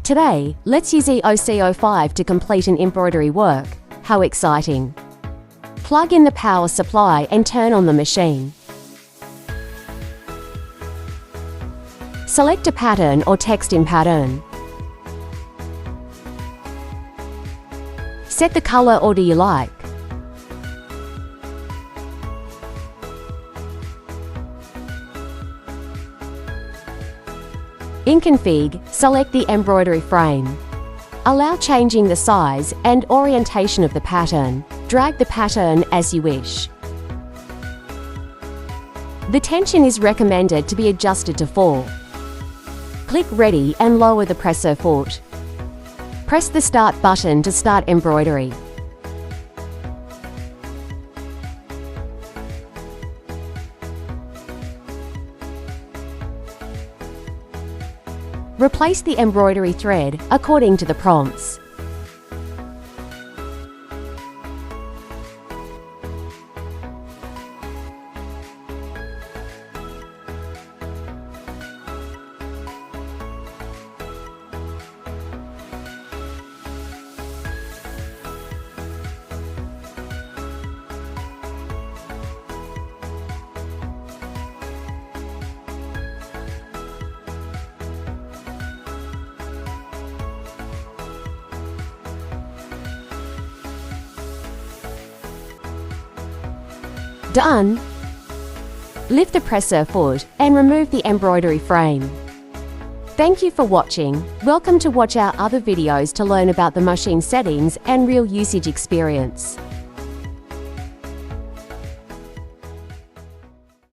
Today, let's use EOC05 to complete an embroidery work. How exciting! Plug in the power supply and turn on the machine. Select a pattern or text in pattern. Set the color order you like. In Config, select the embroidery frame. Allow changing the size and orientation of the pattern. Drag the pattern as you wish. The tension is recommended to be adjusted to 4. Click Ready and lower the presser foot. Press the Start button to start embroidery. Replace the embroidery thread according to the prompts. Done! Lift the presser foot and remove the embroidery frame. Thank you for watching. Welcome to watch our other videos to learn about the machine settings and real usage experience.